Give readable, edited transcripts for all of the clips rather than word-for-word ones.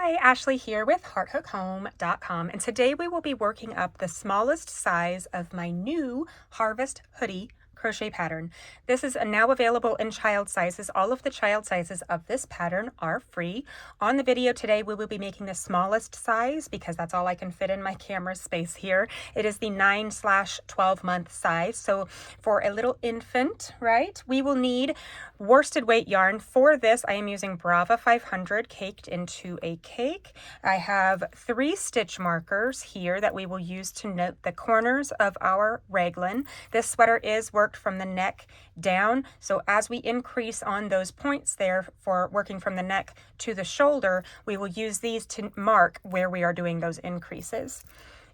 Hi, Ashley here with hearthookhome.com, and today we will be working up the smallest size of my new Harvest Hoodie crochet pattern. This is now available in child sizes. All of the child sizes of this pattern are free. On the video today, we will be making the smallest size because that's all I can fit in my camera space here. It is the 9/12 month size. So for a little infant, right, we will need worsted weight yarn. For this, I am using Brava 500 caked into a cake. I have 3 stitch markers here that we will use to note the corners of our raglan. This sweater is worked from the neck down, so as we increase on those points there for working from the neck to the shoulder, we will use these to mark where we are doing those increases.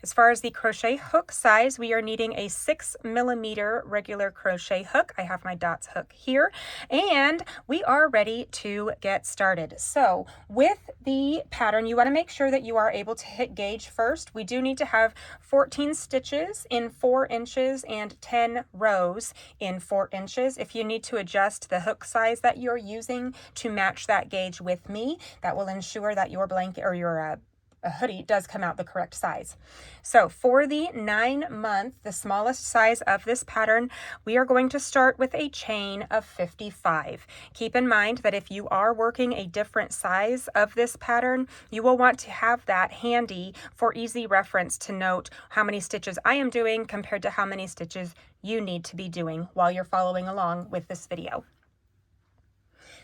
As far as the crochet hook size, we are needing a 6mm regular crochet hook. I have my dots hook here, and we are ready to get started. So with the pattern, you want to make sure that you are able to hit gauge first. We do need to have 14 stitches in 4 inches and 10 rows in 4 inches. If you need to adjust the hook size that you're using to match that gauge with me, that will ensure that your blanket or your a hoodie does come out the correct size. So for the 9-month, the smallest size of this pattern, we are going to start with a chain of 55. Keep in mind that if you are working a different size of this pattern, you will want to have that handy for easy reference to note how many stitches I am doing compared to how many stitches you need to be doing while you're following along with this video.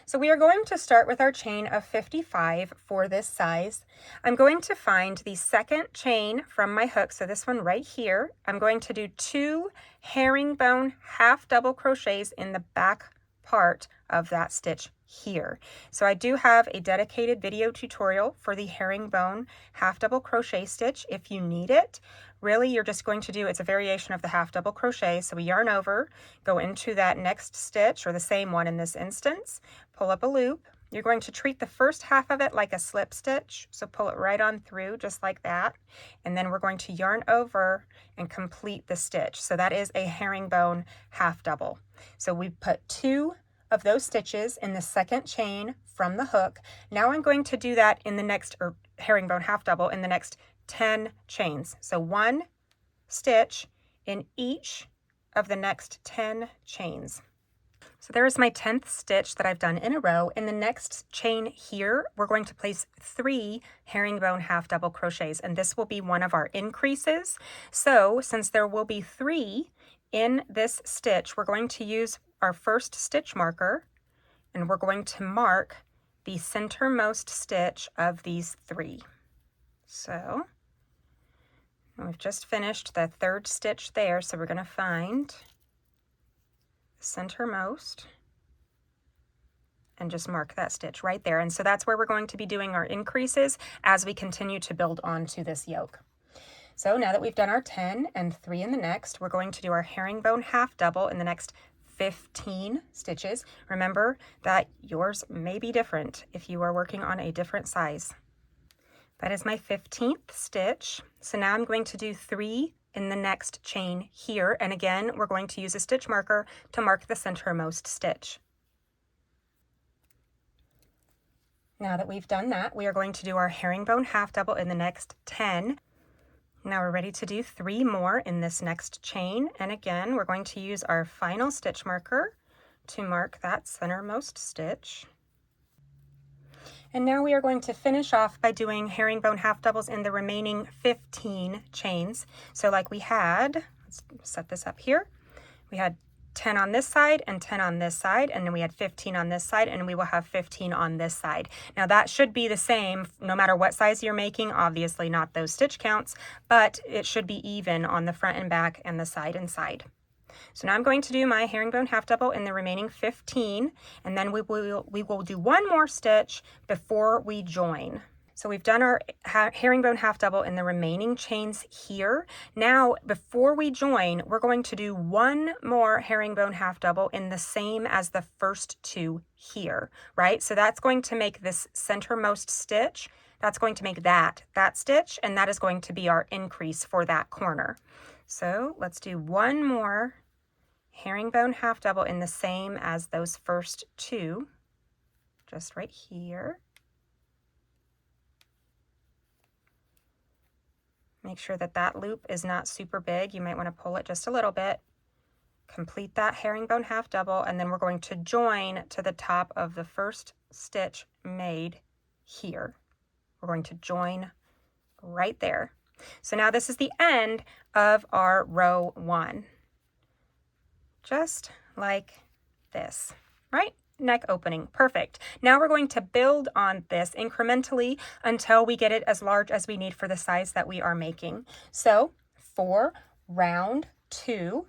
So we are going to start with our chain of 55 for this size. I'm going to find the second chain from my hook, so this one right here. I'm going to do 2 herringbone half double crochets in the back part of that stitch here. So I do have a dedicated video tutorial for the herringbone half double crochet stitch if you need it. Really, you're just going to do, it's a variation of the half double crochet. So we yarn over, go into that next stitch, or the same one in this instance, pull up a loop. You're going to treat the first half of it like a slip stitch. So pull it right on through just like that. And then we're going to yarn over and complete the stitch. So that is a herringbone half double. So we put 2 of those stitches in the second chain from the hook. Now I'm going to do that in the next, or herringbone half double, in the next 10 chains. So 1 stitch in each of the next 10 chains. So there is my 10th stitch that I've done in a row. In the next chain here, we're going to place 3 herringbone half double crochets, and this will be one of our increases. So since there will be 3 in this stitch, we're going to use our first stitch marker, and we're going to mark the centermost stitch of these 3. So we've just finished the 3rd stitch there, so we're going to find the centermost and just mark that stitch right there. And so that's where we're going to be doing our increases as we continue to build onto this yoke. So now that we've done our 10 and 3 in the next, we're going to do our herringbone half double in the next 15 stitches. Remember that yours may be different if you are working on a different size. That is my 15th stitch. So now I'm going to do 3 in the next chain here. And again, we're going to use a stitch marker to mark the centermost stitch. Now that we've done that, we are going to do our herringbone half double in the next 10. Now we're ready to do 3 more in this next chain. And again, we're going to use our final stitch marker to mark that centermost stitch. And now we are going to finish off by doing herringbone half doubles in the remaining 15 chains. So like we had, let's set this up here, we had 10 on this side and 10 on this side, and then we had 15 on this side, and we will have 15 on this side. Now that should be the same no matter what size you're making, obviously not those stitch counts, but it should be even on the front and back and the side and side. So now I'm going to do my herringbone half double in the remaining 15, and then we will do 1 more stitch before we join. So we've done our herringbone half double in the remaining chains here. Now, before we join, we're going to do 1 more herringbone half double in the same as the first 2 here, right? So that's going to make this centermost stitch. That's going to make that stitch, and that is going to be our increase for that corner. So let's do 1 more herringbone half double in the same as those first 2, just right here. Make sure that that loop is not super big. You might want to pull it just a little bit. Complete that herringbone half double, and then we're going to join to the top of the first stitch made here. We're going to join right there. So now this is the end of our row 1. Just like this, right? Neck opening, perfect. Now we're going to build on this incrementally until we get it as large as we need for the size that we are making. So for round 2,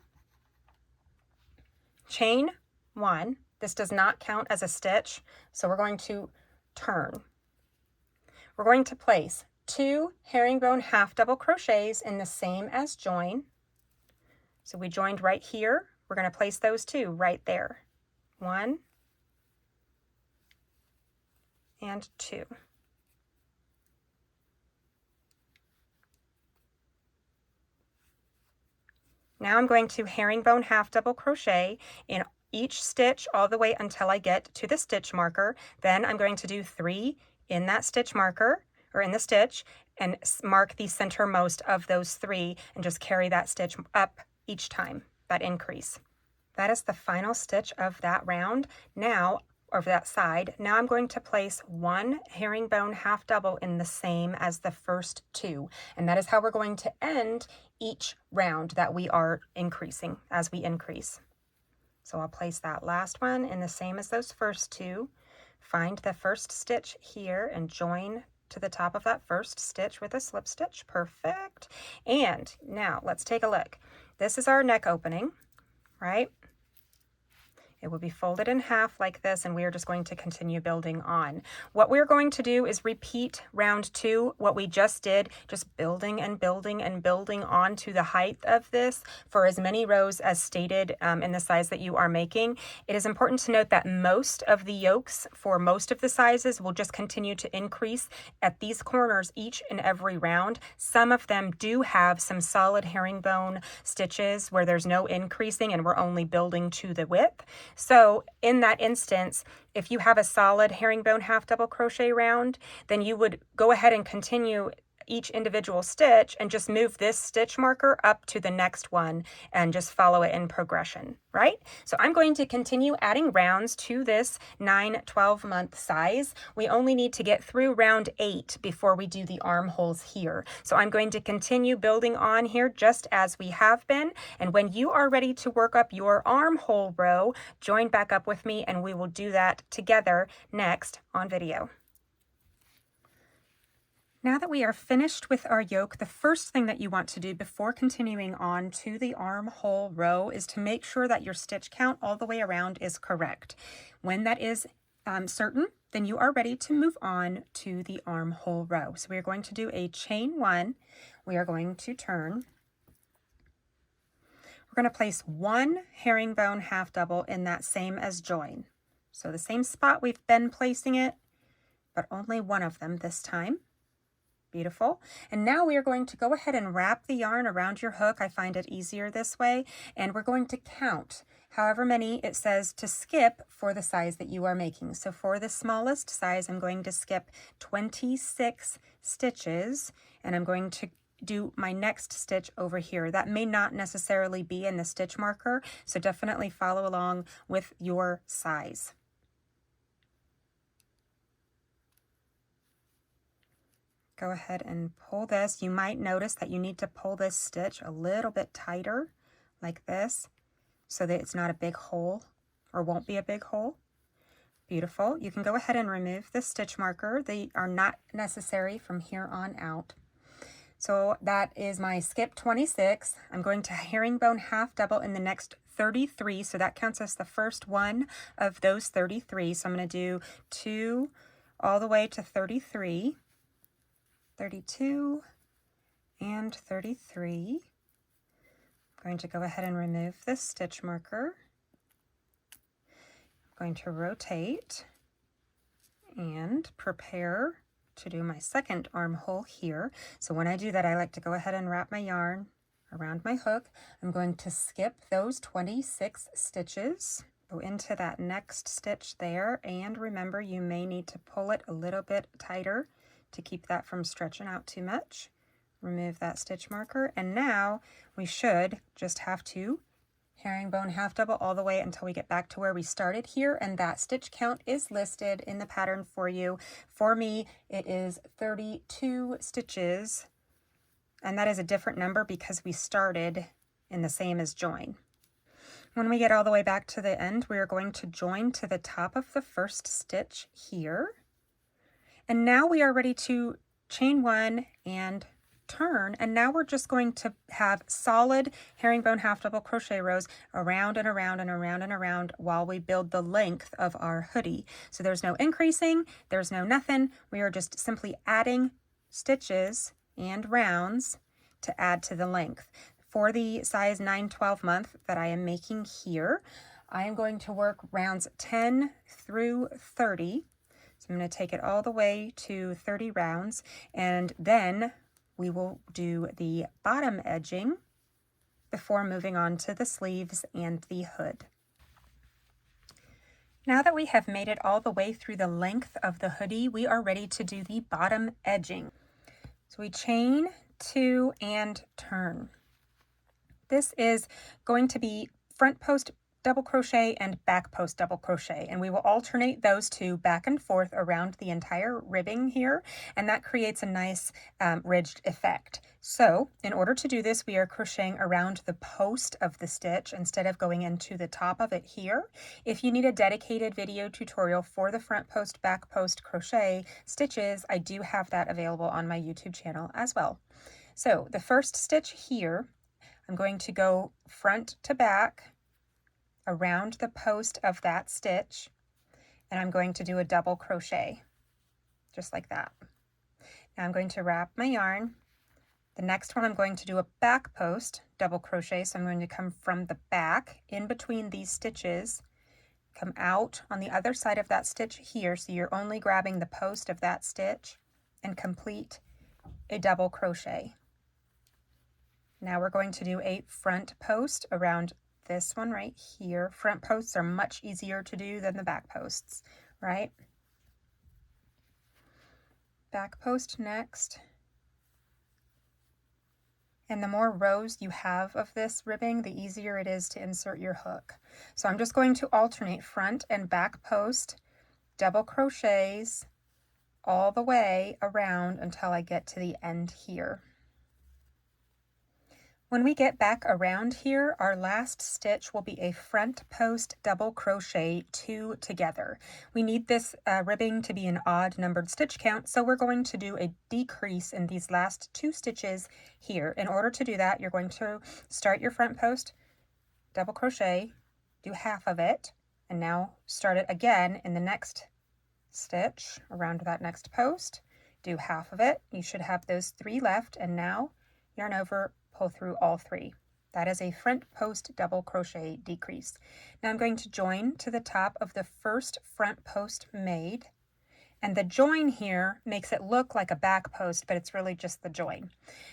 chain 1. This does not count as a stitch, so we're going to turn. We're going to place 2 herringbone half double crochets in the same as join. So we joined right here. We're going to place those 2 right there. 1 and 2. Now I'm going to herringbone half double crochet in each stitch all the way until I get to the stitch marker. Then I'm going to do 3 in that stitch marker, or in the stitch, and mark the centermost of those 3 and just carry that stitch up each time, that increase. That is the final stitch of that round. Now, or that side, now I'm going to place 1 herringbone half double in the same as the first 2. And that is how we're going to end each round that we are increasing as we increase. So I'll place that last one in the same as those first 2. Find the first stitch here and join to the top of that first stitch with a slip stitch. Perfect. And now let's take a look. This is our neck opening, right? It will be folded in half like this, and we are just going to continue building on. What we're going to do is repeat round 2, what we just did, just building and building and building on to the height of this for as many rows as stated in the size that you are making. It is important to note that most of the yokes for most of the sizes will just continue to increase at these corners each and every round. Some of them do have some solid herringbone stitches where there's no increasing and we're only building to the width. So in that instance, if you have a solid herringbone half double crochet round, then you would go ahead and continue each individual stitch and just move this stitch marker up to the next one and just follow it in progression, right? So I'm going to continue adding rounds to this 9-12 month size. We only need to get through round 8 before we do the armholes here. So I'm going to continue building on here just as we have been. And when you are ready to work up your armhole row, join back up with me and we will do that together next on video. Now that we are finished with our yoke, the first thing that you want to do before continuing on to the armhole row is to make sure that your stitch count all the way around is correct. When that is certain, then you are ready to move on to the armhole row. So we are going to do a chain 1. We are going to turn. We're going to place 1 herringbone half double in that same as join. So the same spot we've been placing it, but only one of them this time. Beautiful. And now we are going to go ahead and wrap the yarn around your hook. I find it easier this way. And we're going to count however many it says to skip for the size that you are making. So for the smallest size, I'm going to skip 26 stitches, and I'm going to do my next stitch over here. That may not necessarily be in the stitch marker, so definitely follow along with your size. Go ahead and pull this. You might notice that you need to pull this stitch a little bit tighter like this so that it's not a big hole or won't be a big hole. Beautiful. You can go ahead and remove the stitch marker. They are not necessary from here on out. So that is my skip 26. I'm going to herringbone half double in the next 33. So that counts as the first one of those 33. So I'm going to do 2 all the way to 33. 32 and 33. I'm going to go ahead and remove this stitch marker. I'm going to rotate and prepare to do my second armhole here. So when I do that, I like to go ahead and wrap my yarn around my hook. I'm going to skip those 26 stitches. Go into that next stitch there, and remember you may need to pull it a little bit tighter to keep that from stretching out too much. remove that stitch marker, and now we should just have to herringbone half double all the way until we get back to where we started here, and that stitch count is listed in the pattern for you. For me, it is 32 stitches, and that is a different number because we started in the same as join. When we get all the way back to the end, we are going to join to the top of the first stitch here, and now we are ready to chain one and turn, and now we're just going to have solid herringbone half double crochet rows around and around and around and around while we build the length of our hoodie. So there's no increasing, there's no nothing. We are just simply adding stitches and rounds to add to the length. For the size 9/12 month that I am making here, I am going to work rounds 10 through 30. So I'm going to take it all the way to 30 rounds, and then we will do the bottom edging before moving on to the sleeves and the hood. Now that we have made it all the way through the length of the hoodie, we are ready to do the bottom edging. So we chain 2 and turn. This is going to be front post double crochet and back post double crochet, and we will alternate those two back and forth around the entire ribbing here, and that creates a nice ridged effect. So in order to do this, we are crocheting around the post of the stitch instead of going into the top of it here. If you need a dedicated video tutorial for the front post back post crochet stitches, I do have that available on my YouTube channel as well. So the first stitch here, I'm going to go front to back around the post of that stitch, and I'm going to do a double crochet just like that. Now I'm going to wrap my yarn. The next one I'm going to do a back post double crochet, so I'm going to come from the back in between these stitches, come out on the other side of that stitch here, so you're only grabbing the post of that stitch, and complete a double crochet. Now we're going to do a front post around this one right here. Front posts are much easier to do than the back posts, right? Back post next. And the more rows you have of this ribbing, the easier it is to insert your hook. So I'm just going to alternate front and back post, double crochets all the way around until I get to the end here. When we get back around here, our last stitch will be a front post double crochet 2 together. We need this ribbing to be an odd numbered stitch count, so we're going to do a decrease in these last 2 stitches here. In order to do that, you're going to start your front post double crochet, do half of it, and now start it again in the next stitch around that next post, do half of it. You should have those 3 left, and now yarn over, pull through all 3. That is a front post double crochet decrease. Now I'm going to join to the top of the first front post made, and the join here makes it look like a back post, but it's really just the join.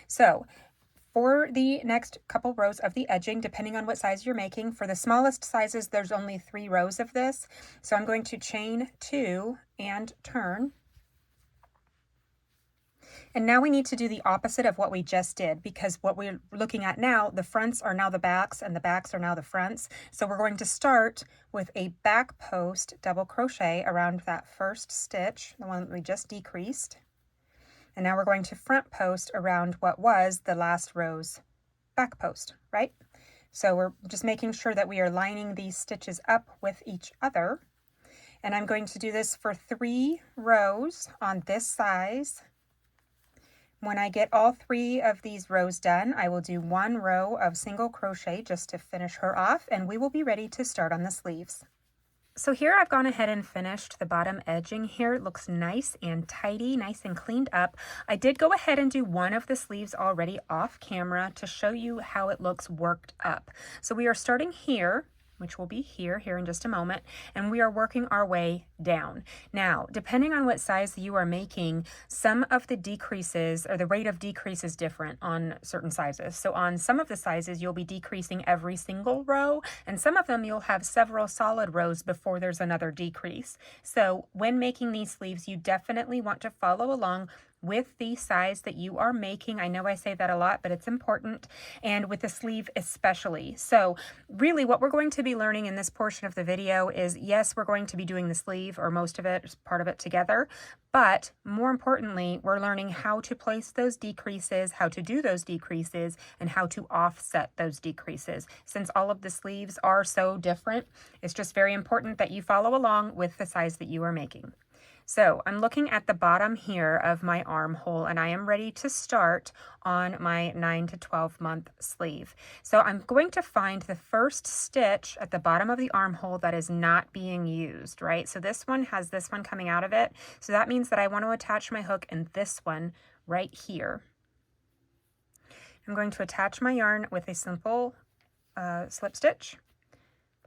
So for the next couple rows of the edging, depending on what size you're making, for the smallest sizes there's only 3 rows of this, so I'm going to chain 2 and turn. And now we need to do the opposite of what we just did, because what we're looking at now, the fronts are now the backs and the backs are now the fronts. So we're going to start with a back post double crochet around that first stitch, the one that we just decreased. And now we're going to front post around what was the last row's back post, right? So we're just making sure that we are lining these stitches up with each other. And I'm going to do this for 3 rows on this size. When I get all 3 of these rows done, I will do 1 row of single crochet just to finish her off, and we will be ready to start on the sleeves. So here I've gone ahead and finished the bottom edging here. It looks nice and tidy, nice and cleaned up. I did go ahead and do one of the sleeves already off camera to show you how it looks worked up. So we are starting here, which will be here in just a moment, and we are working our way down. Now, depending on what size you are making, some of the decreases, or the rate of decrease is different on certain sizes. So on some of the sizes, you'll be decreasing every single row, and some of them you'll have several solid rows before there's another decrease. So when making these sleeves, you definitely want to follow along with the size that you are making. I know I say that a lot, but it's important, and with the sleeve especially. So really what we're going to be learning in this portion of the video is, yes, we're going to be doing the sleeve, or most of it, part of it together, but more importantly, we're learning how to place those decreases, how to do those decreases, and how to offset those decreases. Since all of the sleeves are so different, it's just very important that you follow along with the size that you are making. So I'm looking at the bottom here of my armhole, and I am ready to start on my 9 to 12 month sleeve. So I'm going to find the first stitch at the bottom of the armhole that is not being used, right? So this one has this one coming out of it. So that means that I want to attach my hook in this one right here. I'm going to attach my yarn with a simple slip stitch.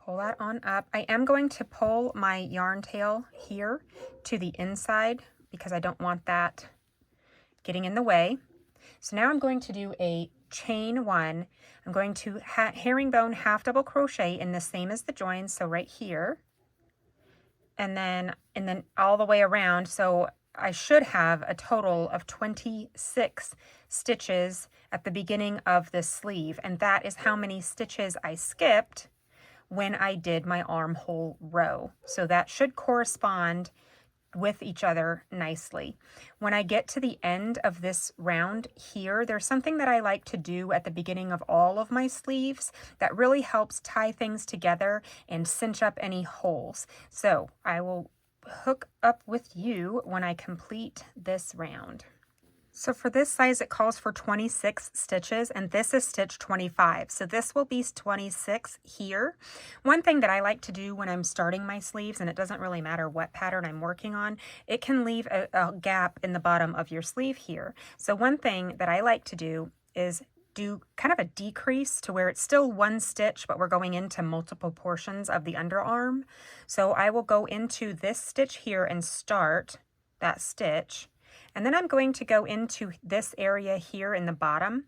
Pull that on up. I am going to pull my yarn tail here to the inside because I don't want that getting in the way. So now I'm going to do a chain one. I'm going to herringbone half double crochet in the same as the joins, so right here, and then all the way around. So I should have a total of 26 stitches at the beginning of this sleeve, and that is how many stitches I skipped when I did my armhole row. So that should correspond with each other nicely. When I get to the end of this round here, there's something that I like to do at the beginning of all of my sleeves that really helps tie things together and cinch up any holes. So I will hook up with you when I complete this round. So for this size, it calls for 26 stitches, and this is stitch 25. So this will be 26 here. One thing that I like to do when I'm starting my sleeves, and it doesn't really matter what pattern I'm working on, it can leave a gap in the bottom of your sleeve here. So one thing that I like to do is do kind of a decrease to where it's still one stitch, but we're going into multiple portions of the underarm. So I will go into this stitch here and start that stitch. And then I'm going to go into this area here in the bottom,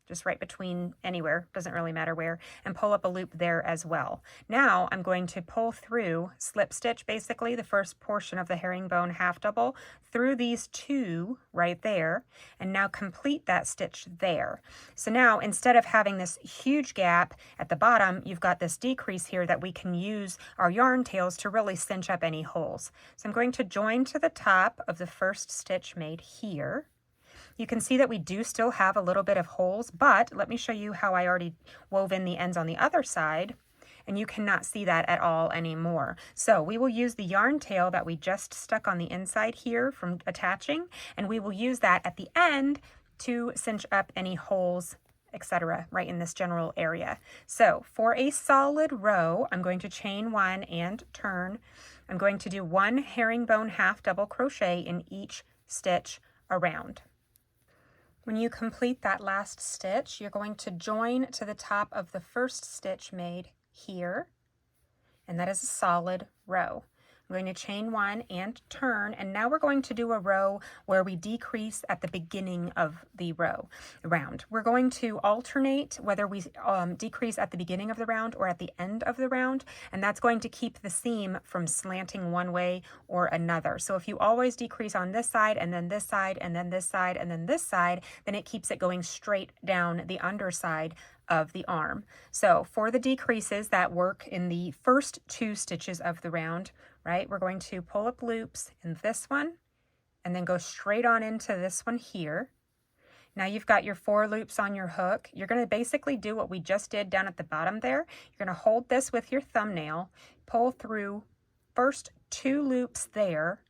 just right between anywhere, doesn't really matter where, and pull up a loop there as well. Now I'm going to pull through, slip stitch basically the first portion of the herringbone half double through these two right there, and now complete that stitch there. So now instead of having this huge gap at the bottom, you've got this decrease here that we can use our yarn tails to really cinch up any holes. So I'm going to join to the top of the first stitch made here. You can see that we do still have a little bit of holes, but let me show you how I already wove in the ends on the other side, and you cannot see that at all anymore. So we will use the yarn tail that we just stuck on the inside here from attaching, and we will use that at the end to cinch up any holes, etc., right in this general area. So for a solid row, I'm going to chain one and turn. I'm going to do one herringbone half double crochet in each stitch around. When you complete that last stitch, you're going to join to the top of the first stitch made here, and that is a solid row. I'm going to chain one and turn, and now we're going to do a row where we decrease at the beginning of the round. We're going to alternate whether we decrease at the beginning of the round or at the end of the round, and that's going to keep the seam from slanting one way or another. So if you always decrease on this side and then this side and then this side and then this side, then it keeps it going straight down the underside of the arm. So for the decreases that work in the first two stitches of the round, right, we're going to pull up loops in this one and then go straight on into this one here. Now you've got your 4 loops on your hook. You're going to basically do what we just did down at the bottom there. You're going to hold this with your thumbnail, pull through first 2 loops there,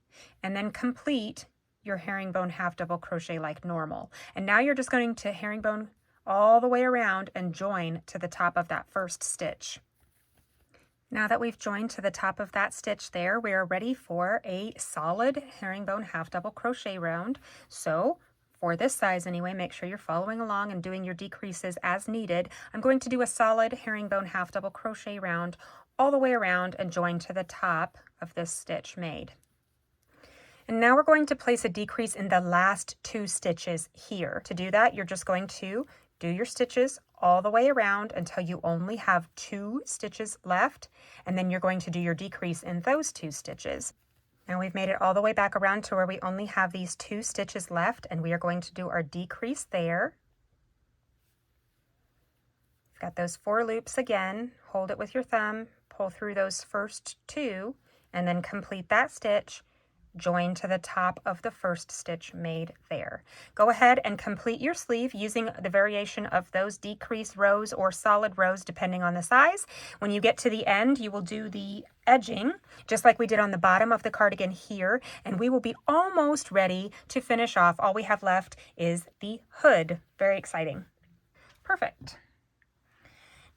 and then complete your herringbone half double crochet like normal. And now you're just going to herringbone all the way around and join to the top of that first stitch. Now that we've joined to the top of that stitch there, we are ready for a solid herringbone half double crochet round. So for this size anyway, make sure you're following along and doing your decreases as needed. I'm going to do a solid herringbone half double crochet round all the way around and join to the top of this stitch made. And now we're going to place a decrease in the last 2 stitches here. To do that, you're just going to do your stitches all the way around until you only have 2 stitches left, and then you're going to do your decrease in those 2 stitches. Now we've made it all the way back around to where we only have these 2 stitches left, and we are going to do our decrease there. You've got those 4 loops again. Hold it with your thumb, pull through those first 2, and then complete that stitch. Join to the top of the first stitch made there. Go ahead and complete your sleeve using the variation of those decreased rows or solid rows depending on the size. When you get to the end, you will do the edging just like we did on the bottom of the cardigan here, and we will be almost ready to finish off. All we have left is the hood. Very exciting. Perfect.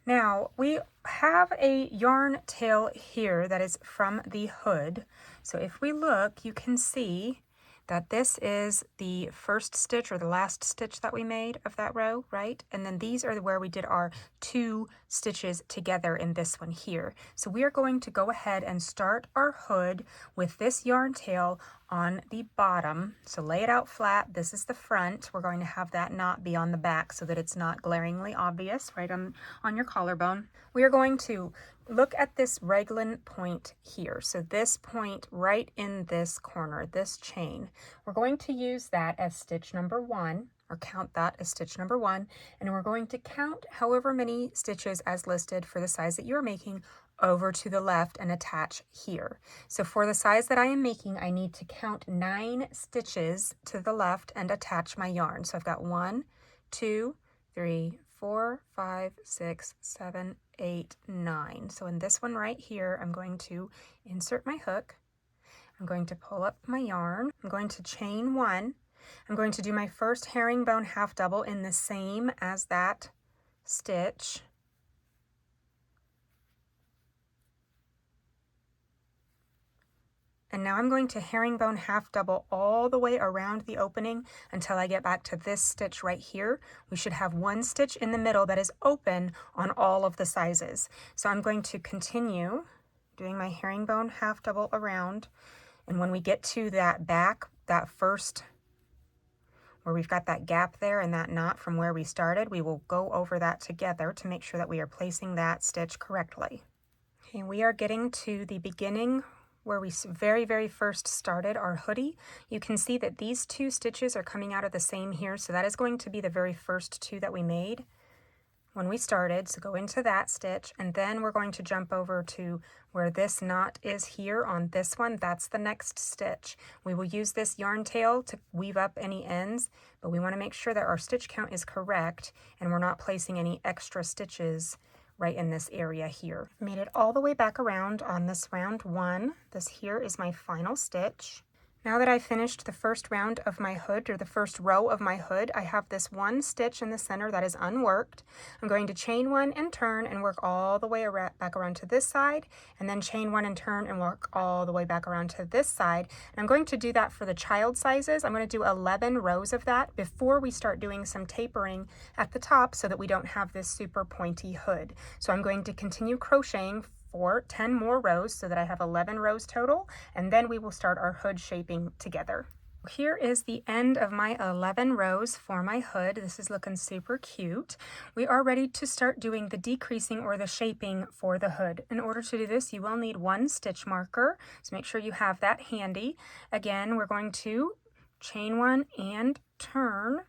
Now we have a yarn tail here that is from the hood. So if we look, you can see that this is the first stitch or the last stitch that we made of that row, right? And then these are where we did our 2 stitches together in this one here. So we are going to go ahead and start our hood with this yarn tail on the bottom. So lay it out flat. This is the front. We're going to have that knot be on the back so that it's not glaringly obvious right on your collarbone. We are going to look at this raglan point here. So this point right in this corner, this chain, we're going to use that as stitch number 1, or count that as stitch number 1, and we're going to count however many stitches as listed for the size that you're making over to the left and attach here. So for the size that I am making, I need to count 9 stitches to the left and attach my yarn. So I've got 1, 2, 3, 4, 5, 6, 7, 8, 9. So in this one right here, I'm going to insert my hook. I'm going to pull up my yarn. I'm going to chain 1. I'm going to do my first herringbone half double in the same as that stitch. And now I'm going to herringbone half double all the way around the opening until I get back to this stitch right here. We should have 1 stitch in the middle that is open on all of the sizes. So I'm going to continue doing my herringbone half double around. And when we get to that back, that first, where we've got that gap there and that knot from where we started, we will go over that together to make sure that we are placing that stitch correctly. Okay, we are getting to the beginning where we very first started our hoodie. You can see that these 2 stitches are coming out of the same here, so that is going to be the very first 2 that we made when we started. So go into that stitch, and then we're going to jump over to where this knot is here on this one. That's the next stitch. We will use this yarn tail to weave up any ends, but we want to make sure that our stitch count is correct and we're not placing any extra stitches right in this area here. Made it all the way back around on this round 1. This here is my final stitch. Now that I've finished the first round of my hood, or the first row of my hood, I have this 1 stitch in the center that is unworked. I'm going to chain 1 and turn and work all the way back around to this side, and then chain 1 and turn and work all the way back around to this side. And I'm going to do that for the child sizes. I'm going to do 11 rows of that before we start doing some tapering at the top so that we don't have this super pointy hood. So I'm going to continue crocheting for 10 more rows so that I have 11 rows total, and then we will start our hood shaping together. Here is the end of my 11 rows for my hood. This is looking super cute. We are ready to start doing the decreasing or the shaping for the hood. In order to do this, you will need 1 stitch marker, so make sure you have that handy. Again, we're going to chain 1 and turn.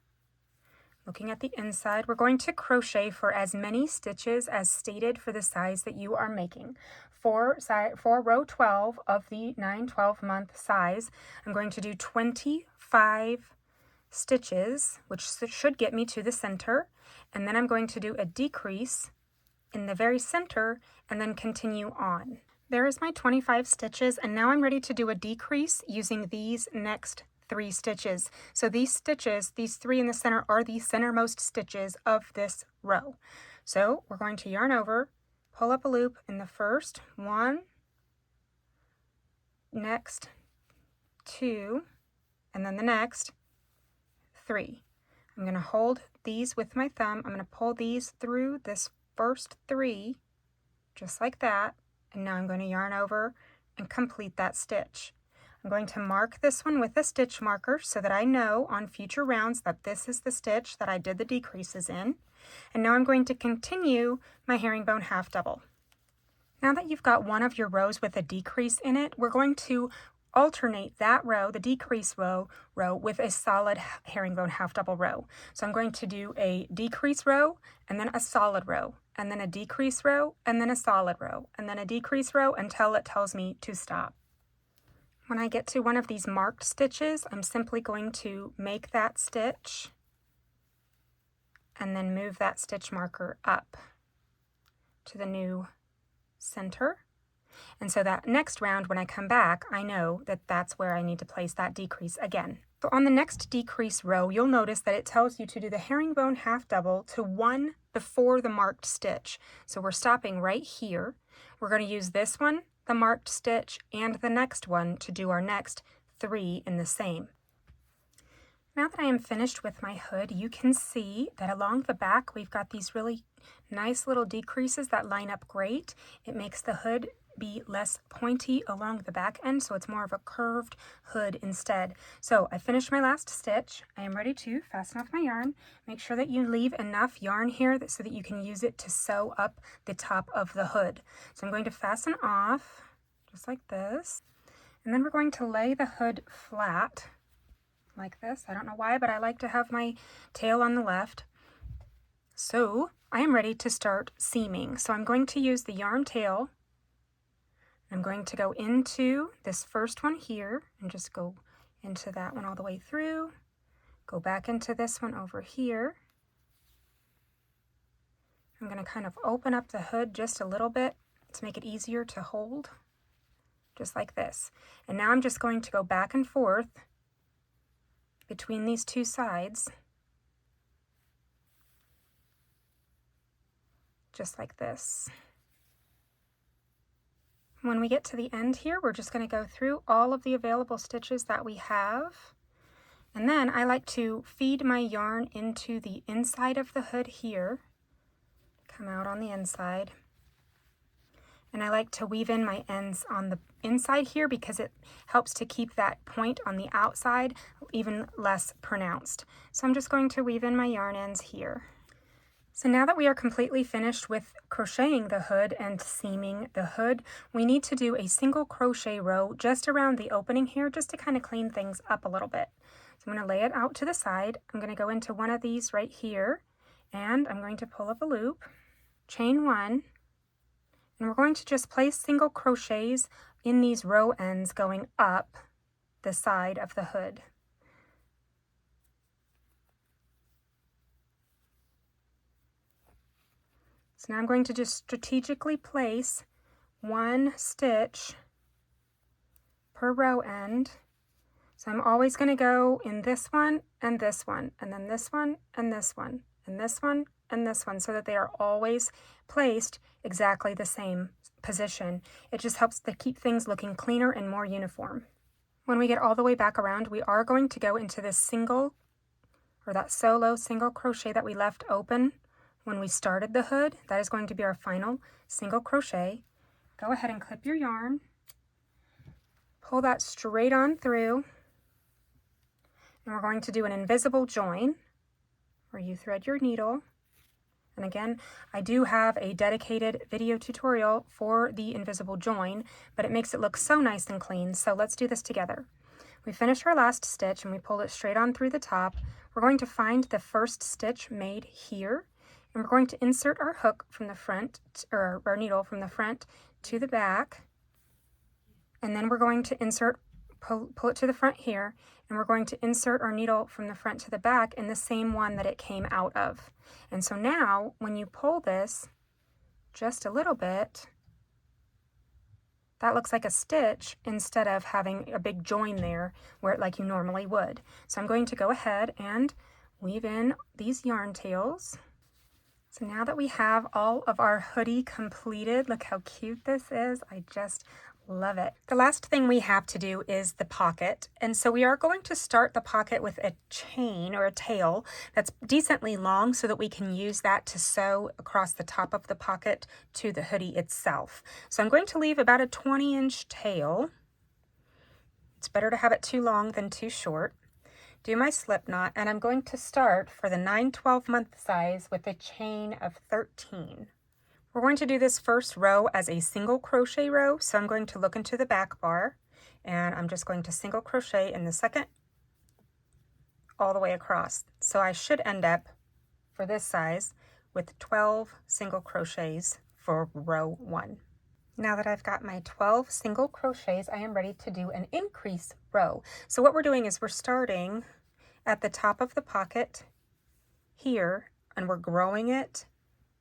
Looking at the inside, we're going to crochet for as many stitches as stated for the size that you are making. For row 12 of the 9-12 month size, I'm going to do 25 stitches, which should get me to the center, and then I'm going to do a decrease in the very center and then continue on. There is my 25 stitches, and now I'm ready to do a decrease using these next 3 stitches. So these stitches, these 3 in the center, are the centermost stitches of this row. So we're going to yarn over, pull up a loop in the first 1, next 2, and then the next 3. I'm going to hold these with my thumb. I'm going to pull these through this first 3, just like that, and now I'm going to yarn over and complete that stitch. I'm going to mark this one with a stitch marker so that I know on future rounds that this is the stitch that I did the decreases in. And now I'm going to continue my herringbone half double. Now that you've got one of your rows with a decrease in it, we're going to alternate that row, the decrease row, with a solid herringbone half double row. So I'm going to do a decrease row and then a solid row, and then a decrease row and then a solid row, and then a decrease row until it tells me to stop. When I get to one of these marked stitches, I'm simply going to make that stitch and then move that stitch marker up to the new center. And so that next round, when I come back, I know that that's where I need to place that decrease again. So on the next decrease row, you'll notice that it tells you to do the herringbone half double to one before the marked stitch. So we're stopping right here. We're going to use this one, the marked stitch, and the next one to do our next 3 in the same. Now that I am finished with my hood, you can see that along the back we've got these really nice little decreases that line up great. It makes the hood be less pointy along the back end, so it's more of a curved hood instead. So I finished my last stitch. I am ready to fasten off my yarn. Make sure that you leave enough yarn here so that you can use it to sew up the top of the hood. So I'm going to fasten off just like this, and then we're going to lay the hood flat like this. I don't know why, but I like to have my tail on the left. So I am ready to start seaming. So I'm going to use the yarn tail. I'm going to go into this first one here and just go into that one all the way through. Go back into this one over here. I'm going to kind of open up the hood just a little bit to make it easier to hold, just like this. And now I'm just going to go back and forth between these two sides, just like this. When we get to the end here, we're just going to go through all of the available stitches that we have. And then I like to feed my yarn into the inside of the hood here, come out on the inside. And I like to weave in my ends on the inside here because it helps to keep that point on the outside even less pronounced. So I'm just going to weave in my yarn ends here. So now that we are completely finished with crocheting the hood and seaming the hood, we need to do a single crochet row just around the opening here just to kind of clean things up a little bit. So I'm going to lay it out to the side. I'm going to go into one of these right here, and I'm going to pull up a loop, chain 1, and we're going to just place single crochets in these row ends going up the side of the hood. So now I'm going to just strategically place one stitch per row end. So I'm always going to go in this one, and then this one, and this one, and this one, and this one, and this one, so that they are always placed exactly the same position. It just helps to keep things looking cleaner and more uniform. When we get all the way back around, we are going to go into this single, or that solo single crochet that we left open when we started the hood. That is going to be our final single crochet. Go ahead and clip your yarn, pull that straight on through, and we're going to do an invisible join where you thread your needle. And again, I do have a dedicated video tutorial for the invisible join, but it makes it look so nice and clean. So let's do this together. We finish our last stitch and we pull it straight on through the top. We're going to find the first stitch made here, and we're going to insert our hook from the front, or our needle from the front to the back. And then we're going to insert, pull it to the front here, and we're going to insert our needle from the front to the back in the same one that it came out of. And so now when you pull this just a little bit, that looks like a stitch instead of having a big join there where like you normally would. So I'm going to go ahead and weave in these yarn tails. So now that we have all of our hoodie completed, look how cute this is. I just love it. The last thing we have to do is the pocket. And so we are going to start the pocket with a chain or a tail that's decently long so that we can use that to sew across the top of the pocket to the hoodie itself. So I'm going to leave about a 20-inch tail. It's better to have it too long than too short. Do my slip knot, and I'm going to start for the 9/12 month size with a chain of 13. We're going to do this first row as a single crochet row, so I'm going to look into the back bar, and I'm just going to single crochet in the second all the way across. So I should end up for this size with 12 single crochets for row 1. Now that I've got my 12 single crochets, I am ready to do an increase row. So what we're doing is we're starting at the top of the pocket here, and we're growing it,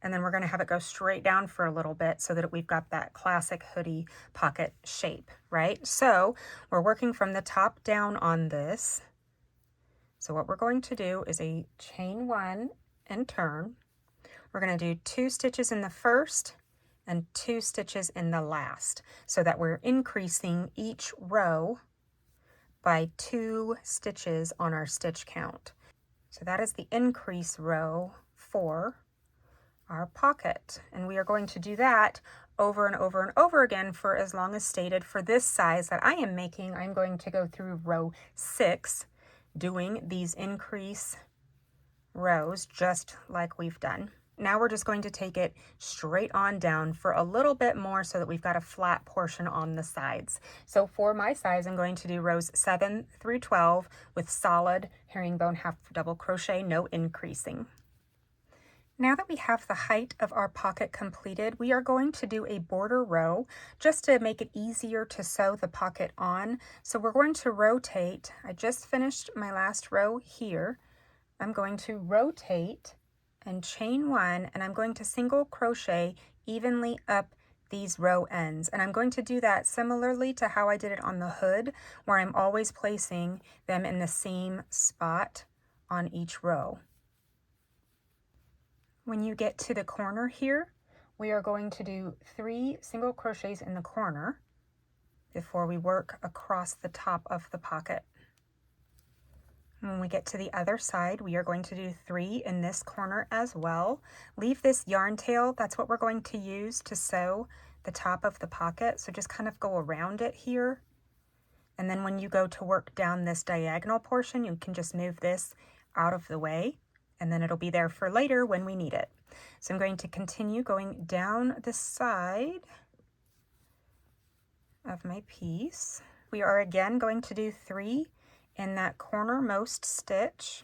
and then we're going to have it go straight down for a little bit so that we've got that classic hoodie pocket shape, right? So we're working from the top down on this. So what we're going to do is a chain 1 and turn. We're going to do 2 stitches in the first and 2 stitches in the last, so that we're increasing each row by 2 stitches on our stitch count. So that is the increase row for our pocket, and we are going to do that over and over and over again for as long as stated. For this size that I am making, I'm going to go through row 6 doing these increase rows just like we've done. Now we're just going to take it straight on down for a little bit more so that we've got a flat portion on the sides. So for my size, I'm going to do rows 7 through 12 with solid herringbone half double crochet, no increasing. Now that we have the height of our pocket completed, we are going to do a border row just to make it easier to sew the pocket on. So we're going to rotate. I just finished my last row here. I'm going to rotate and chain 1, and I'm going to single crochet evenly up these row ends. And I'm going to do that similarly to how I did it on the hood, where I'm always placing them in the same spot on each row. When you get to the corner here, we are going to do 3 single crochets in the corner before we work across the top of the pocket. When we get to the other side, we are going to do 3 in this corner as well. Leave this yarn tail, that's what we're going to use to sew the top of the pocket. So just kind of go around it here. And then when you go to work down this diagonal portion, you can just move this out of the way, and then it'll be there for later when we need it. So I'm going to continue going down the side of my piece. We are again going to do 3 in that cornermost stitch.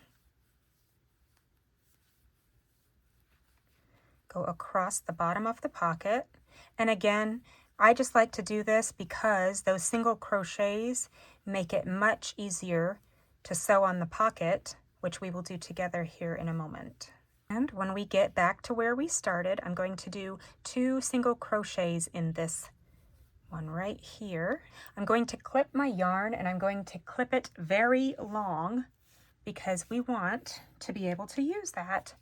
Go across the bottom of the pocket. And again, I just like to do this because those single crochets make it much easier to sew on the pocket, which we will do together here in a moment. And when we get back to where we started, I'm going to do 2 single crochets in this one right here. I'm going to clip my yarn, and I'm going to clip it very long because we want to be able to use that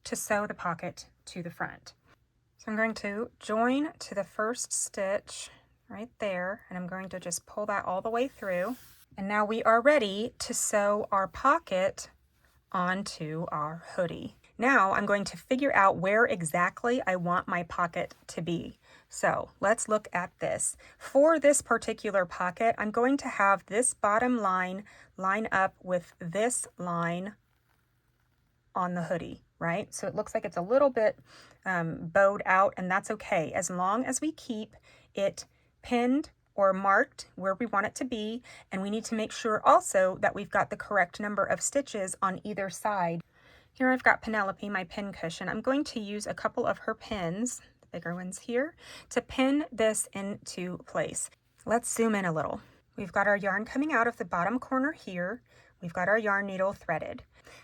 to sew the pocket to the front. So I'm going to join to the first stitch right there, and I'm going to just pull that all the way through. And now we are ready to sew our pocket onto our hoodie. Now I'm going to figure out where exactly I want my pocket to be. So let's look at this. For this particular pocket, I'm going to have this bottom line line up with this line on the hoodie, right? So it looks like it's a little bit bowed out, and that's okay, as long as we keep it pinned or marked where we want it to be. And we need to make sure also that we've got the correct number of stitches on either side. Here I've got Penelope, my pin cushion. I'm going to use a couple of her pins, the bigger ones here, to pin this into place. Let's zoom in a little. We've got our yarn coming out of the bottom corner here. We've got our yarn needle threaded.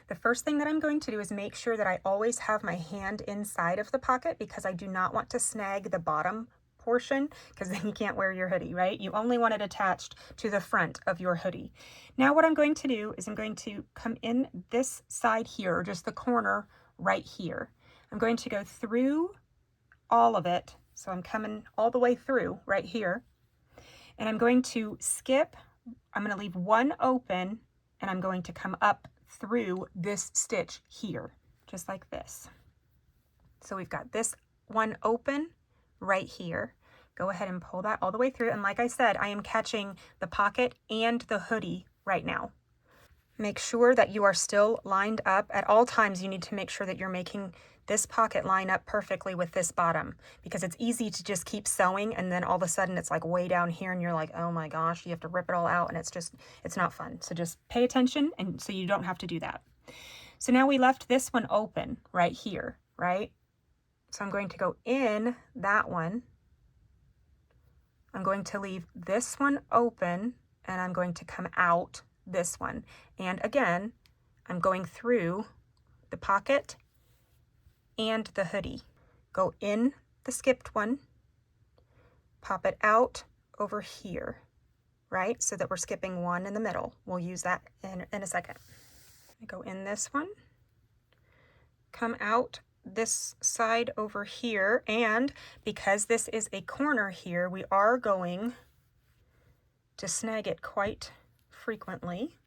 The first thing that I'm going to do is make sure that I always have my hand inside of the pocket, because I do not want to snag the bottom portion, because then you can't wear your hoodie, right? You only want it attached to the front of your hoodie. Now what I'm going to do is I'm going to come in this side here, or just the corner right here. I'm going to go through all of it. So I'm coming all the way through right here, and I'm going to skip. I'm going to leave one open, and I'm going to come up through this stitch here, just like this. So we've got this one open right here. Go ahead and pull that all the way through. And like I said, I am catching the pocket and the hoodie right now. Make sure that you are still lined up. At all times, you need to make sure that you're making this pocket line up perfectly with this bottom, because it's easy to just keep sewing and then all of a sudden it's like way down here and you're like, oh my gosh, you have to rip it all out, and it's not fun. So just pay attention, and so you don't have to do that. So now we left this one open right here, right? So I'm going to go in that one. I'm going to leave this one open, and I'm going to come out this one. And again, I'm going through the pocket and the hoodie. Go in the skipped one, pop it out over here, right? So that we're skipping one in the middle. We'll use that in a second. Go in this one, come out this side over here, and because this is a corner here, we are going to snag it quite frequently.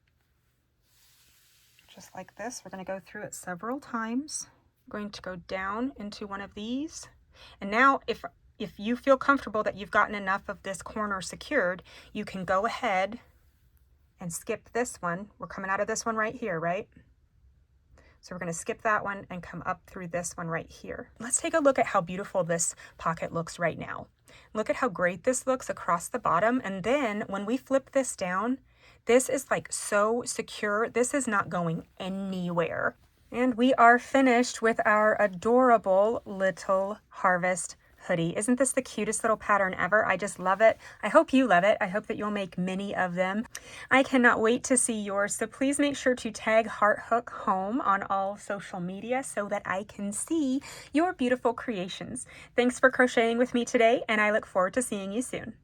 Just like this. We're going to go through it several times. I'm going to go down into one of these. And now if you feel comfortable that you've gotten enough of this corner secured, you can go ahead and skip this one. We're coming out of this one right here, right? So we're going to skip that one and come up through this one right here. Let's take a look at how beautiful this pocket looks right now. Look at how great this looks across the bottom. And then when we flip this down, this is like so secure. This is not going anywhere. And we are finished with our adorable little Harvest hoodie. Isn't this the cutest little pattern ever? I just love it. I hope you love it. I hope that you'll make many of them. I cannot wait to see yours. So please make sure to tag Hearthook Home on all social media so that I can see your beautiful creations. Thanks for crocheting with me today, and I look forward to seeing you soon.